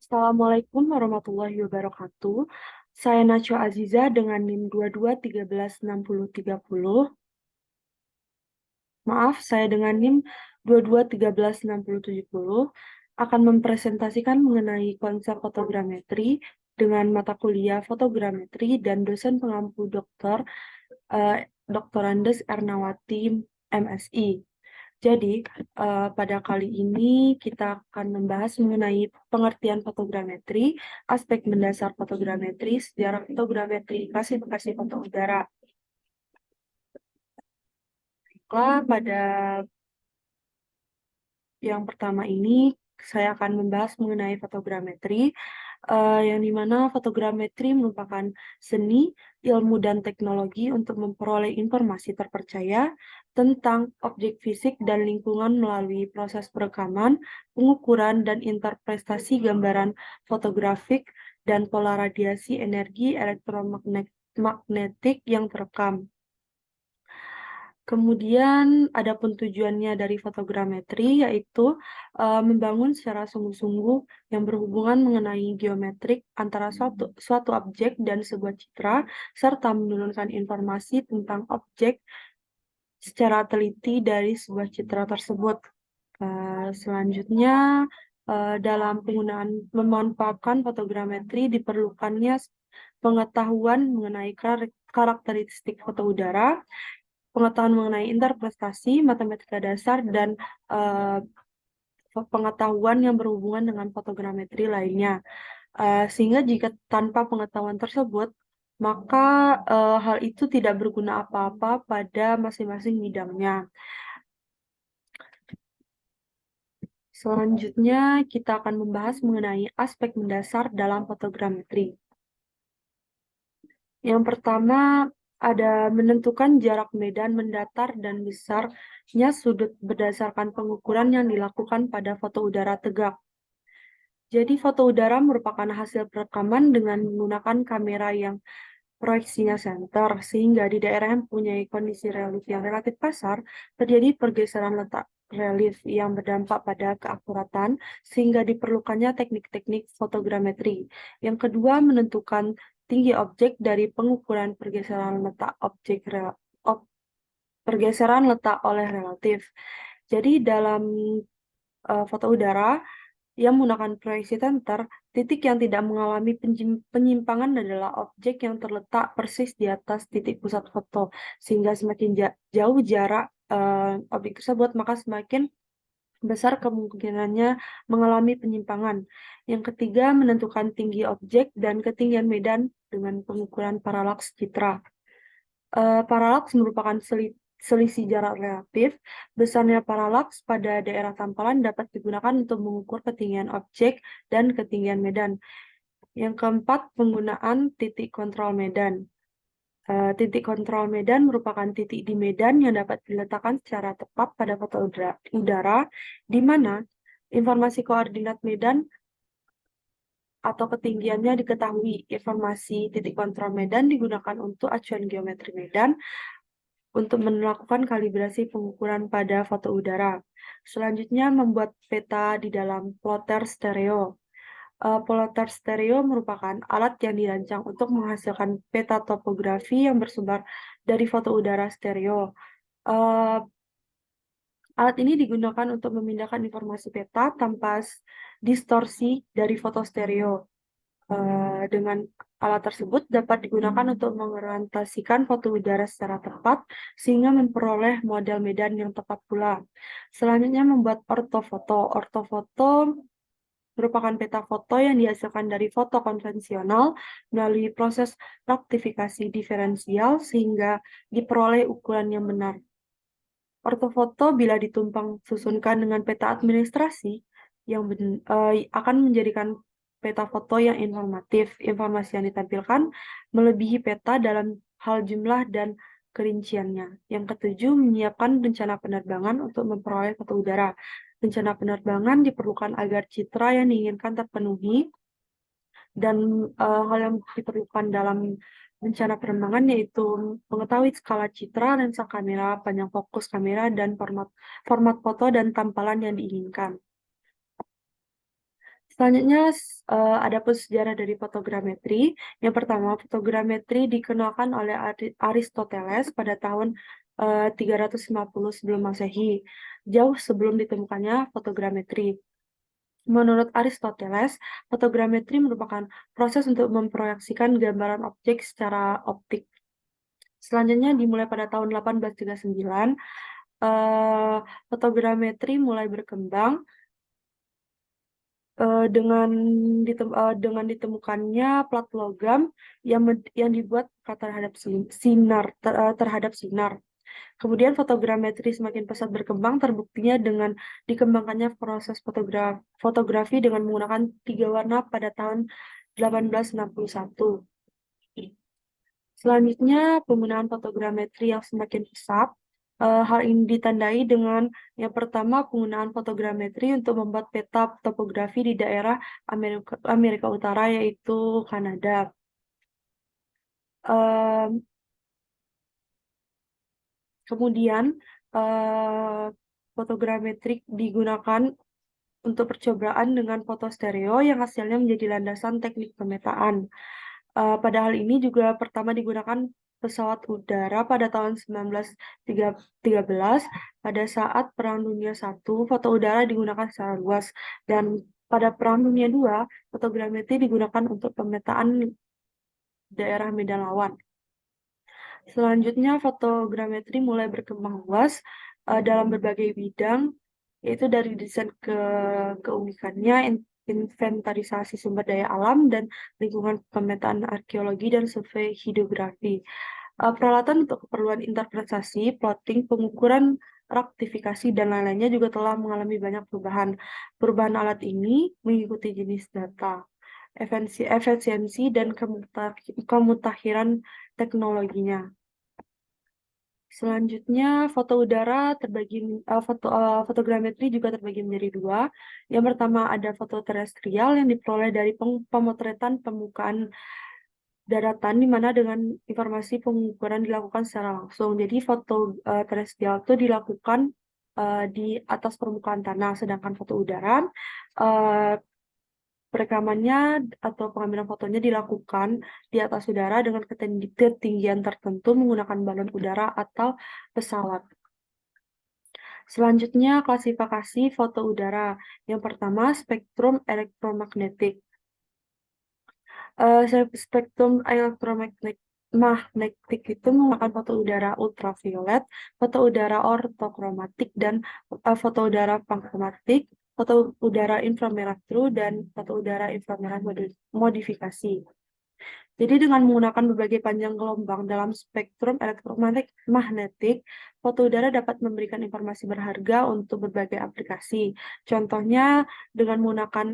Assalamualaikum warahmatullahi wabarakatuh. Saya Najwa Aziza dengan NIM 22136030. Maaf, saya dengan NIM 22136070 akan mempresentasikan mengenai konsep fotogrametri dengan mata kuliah fotogrametri dan dosen pengampu Dr. Andes Ernawati, MSI. Jadi, pada kali ini kita akan membahas mengenai pengertian fotogrametri, aspek mendasar fotogrametri, sejarah fotogrametri, klasifikasi foto udara. Pada yang pertama ini, saya akan membahas mengenai fotogrametri, yang dimana fotogrametri merupakan seni, ilmu, dan teknologi untuk memperoleh informasi terpercaya tentang objek fisik dan lingkungan melalui proses perekaman, pengukuran, dan interpretasi gambaran fotografik dan pola radiasi energi elektromagnetik yang terekam. Kemudian, adapun tujuannya dari fotogrametri yaitu membangun secara sungguh-sungguh yang berhubungan mengenai geometrik antara suatu objek dan sebuah citra, serta menurunkan informasi tentang objek secara teliti dari sebuah citra tersebut. Selanjutnya, dalam penggunaan memanfaatkan fotogrametri diperlukannya pengetahuan mengenai karakteristik foto udara, pengetahuan mengenai interpretasi, matematika dasar, dan pengetahuan yang berhubungan dengan fotogrametri lainnya. Sehingga jika tanpa pengetahuan tersebut, maka hal itu tidak berguna apa-apa pada masing-masing bidangnya. Selanjutnya, kita akan membahas mengenai aspek mendasar dalam fotogrametri. Yang pertama, ada menentukan jarak medan mendatar dan besarnya sudut berdasarkan pengukuran yang dilakukan pada foto udara tegak. Jadi, foto udara merupakan hasil perekaman dengan menggunakan kamera yang proyeksinya center, sehingga di daerah yang mempunyai kondisi relief yang relatif kasar, terjadi pergeseran letak relief yang berdampak pada keakuratan, sehingga diperlukannya teknik-teknik fotogrametri. Yang kedua, menentukan tinggi objek dari pengukuran pergeseran letak pergeseran letak oleh relatif. Jadi dalam foto udara yang menggunakan proyeksi center, titik yang tidak mengalami penyimpangan adalah objek yang terletak persis di atas titik pusat foto, sehingga semakin jauh jarak objek tersebut, maka semakin besar kemungkinannya mengalami penyimpangan. Yang ketiga, menentukan tinggi objek dan ketinggian medan dengan pengukuran paralaks citra. Paralaks merupakan selisih jarak relatif. Besarnya paralaks pada daerah tampalan dapat digunakan untuk mengukur ketinggian objek dan ketinggian medan. Yang keempat, penggunaan titik kontrol medan. Titik kontrol medan merupakan titik di medan yang dapat diletakkan secara tepat pada foto udara, di mana informasi koordinat medan atau ketinggiannya diketahui. Informasi titik kontrol medan digunakan untuk acuan geometri medan untuk melakukan kalibrasi pengukuran pada foto udara. Selanjutnya, membuat peta di dalam plotter stereo. Plotter stereo merupakan alat yang dirancang untuk menghasilkan peta topografi yang bersumber dari foto udara stereo. Uh, Alat ini digunakan untuk memindahkan informasi peta tanpa distorsi dari foto stereo. Dengan alat tersebut dapat digunakan untuk mengorientasikan foto udara secara tepat sehingga memperoleh model medan yang tepat pula. Selanjutnya, membuat ortofoto. Ortofoto merupakan peta foto yang dihasilkan dari foto konvensional melalui proses rektifikasi diferensial sehingga diperoleh ukuran yang benar. Ortofoto bila ditumpang susunkan dengan peta administrasi yang akan menjadikan peta foto yang informatif. Informasi yang ditampilkan melebihi peta dalam hal jumlah dan kerinciannya. Yang ketujuh, menyiapkan rencana penerbangan untuk memperoleh foto udara. Rencana penerbangan diperlukan agar citra yang diinginkan terpenuhi, dan hal yang diperlukan dalam rencana penerbangan yaitu mengetahui skala citra, lensa kamera, panjang fokus kamera, dan format foto dan tampalan yang diinginkan. Selanjutnya ada pun sejarah dari fotogrametri. Yang pertama, fotogrametri dikenalkan oleh Aristoteles pada tahun 350 sebelum Masehi, jauh sebelum ditemukannya fotogrametri. Menurut Aristoteles, fotogrametri merupakan proses untuk memproyeksikan gambaran objek secara optik. Selanjutnya dimulai pada tahun 1839, fotogrametri mulai berkembang dengan ditemukannya plat logam yang dibuat terhadap terhadap sinar. Kemudian fotogrametri semakin pesat berkembang, terbuktinya dengan dikembangkannya proses fotografi dengan menggunakan 3 warna pada tahun 1861. Selanjutnya, penggunaan fotogrametri yang semakin pesat. Hal ini ditandai dengan yang pertama, penggunaan fotogrametri untuk membuat peta topografi di daerah Amerika Utara, yaitu Kanada. Kemudian, fotogrametrik digunakan untuk percobaan dengan foto stereo yang hasilnya menjadi landasan teknik pemetaan. Pada hal ini juga pertama digunakan pesawat udara pada tahun 1913. Pada saat Perang Dunia I, foto udara digunakan secara luas. Dan pada Perang Dunia II, fotogrametri digunakan untuk pemetaan daerah medan lawan. Selanjutnya, fotogrametri mulai berkembang luas dalam berbagai bidang, yaitu dari desain keunikannya, inventarisasi sumber daya alam, dan lingkungan pemetaan arkeologi dan survei hidrografi. Peralatan untuk keperluan interpretasi, plotting, pengukuran, raktifikasi, dan lain-lainnya juga telah mengalami banyak perubahan. Perubahan alat ini mengikuti jenis data, efisiensi, dan kemutakhiran teknologinya. Selanjutnya, foto udara fotogrametri juga terbagi menjadi dua. Yang pertama ada foto terestrial yang diperoleh dari pemotretan permukaan daratan, di mana dengan informasi pengukuran dilakukan secara langsung. Jadi foto terestrial itu dilakukan di atas permukaan tanah, sedangkan foto udara perekamannya atau pengambilan fotonya dilakukan di atas udara dengan ketinggian tertentu menggunakan balon udara atau pesawat. Selanjutnya, klasifikasi foto udara. Yang pertama, spektrum elektromagnetik. Spektrum elektromagnetik itu menggunakan foto udara ultraviolet, foto udara ortokromatik, dan foto udara pankromatik, foto udara inframerah true, dan foto udara inframerah modifikasi. Jadi dengan menggunakan berbagai panjang gelombang dalam spektrum elektromagnetik, foto udara dapat memberikan informasi berharga untuk berbagai aplikasi. Contohnya dengan menggunakan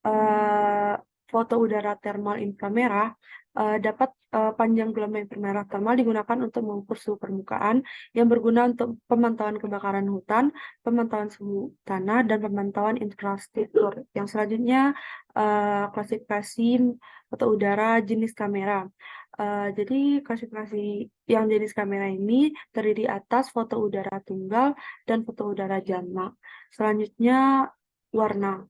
uh, foto udara thermal inframerah, dapat panjang gelombang inframerah thermal digunakan untuk mengukur suhu permukaan yang berguna untuk pemantauan kebakaran hutan, pemantauan suhu tanah, dan pemantauan infrastruktur. Yang selanjutnya, klasifikasi foto udara jenis kamera. Jadi klasifikasi yang jenis kamera ini terdiri atas foto udara tunggal dan foto udara jamak. Selanjutnya, warna.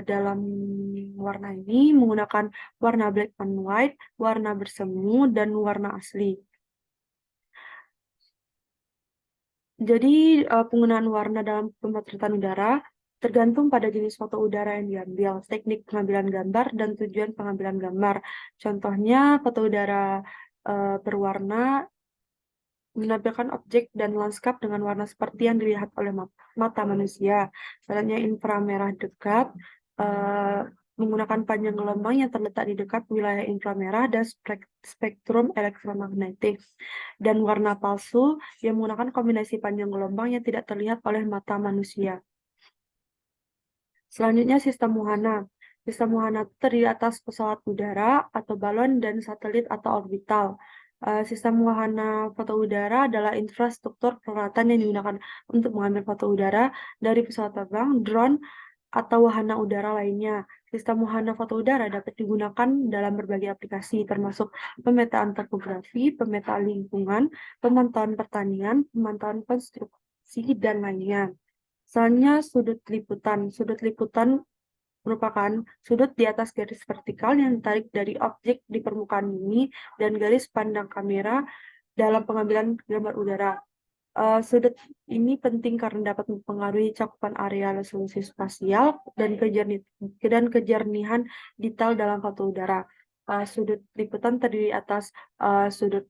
Dalam warna ini menggunakan warna black and white, warna bersemu, dan warna asli. Jadi penggunaan warna dalam pemotretan udara tergantung pada jenis foto udara yang diambil, teknik pengambilan gambar, dan tujuan pengambilan gambar. Contohnya, foto udara berwarna menampilkan objek dan lanskap dengan warna seperti yang dilihat oleh mata manusia. Misalnya inframerah dekat menggunakan panjang gelombang yang terletak di dekat wilayah inframerah dan spektrum elektromagnetik. Dan warna palsu yang menggunakan kombinasi panjang gelombang yang tidak terlihat oleh mata manusia. Selanjutnya, sistem wahana. Sistem wahana terdiri atas pesawat udara atau balon dan satelit atau orbital. Sistem wahana foto udara adalah infrastruktur peralatan yang digunakan untuk mengambil foto udara dari pesawat terbang, drone, atau wahana udara lainnya. Sistem wahana foto udara dapat digunakan dalam berbagai aplikasi, termasuk pemetaan topografi, pemetaan lingkungan, pemantauan pertanian, pemantauan konstruksi, dan lainnya. Selanjutnya sudut liputan. Sudut liputan merupakan sudut di atas garis vertikal yang ditarik dari objek di permukaan bumi dan garis pandang kamera dalam pengambilan gambar udara. Sudut ini penting karena dapat mempengaruhi cakupan area resolusi spasial dan kejernihan detail dalam foto udara. Sudut liputan terdiri atas sudut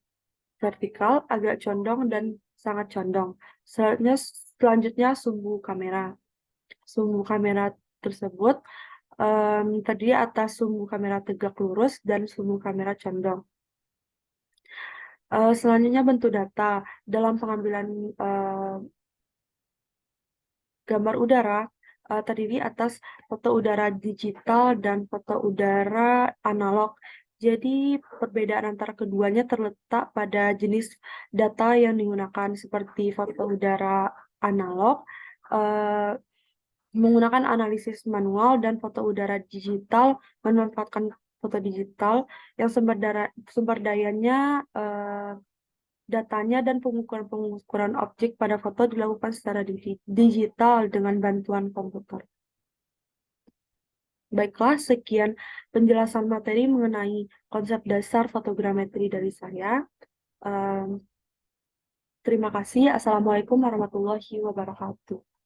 vertikal, agak condong, dan sangat condong. Selanjutnya sumbu kamera. Sumbu kamera tersebut terdiri atas sumbu kamera tegak lurus dan sumbu kamera condong. Selanjutnya bentuk data. Dalam pengambilan gambar udara terdiri atas foto udara digital dan foto udara analog. Jadi perbedaan antara keduanya terletak pada jenis data yang digunakan seperti foto udara analog eh, menggunakan analisis manual dan foto udara digital memanfaatkan foto digital yang sumber dayanya datanya dan pengukuran objek pada foto dilakukan secara digital dengan bantuan komputer. Baiklah, sekian penjelasan materi mengenai konsep dasar fotogrametri dari saya. Terima kasih. Assalamualaikum warahmatullahi wabarakatuh.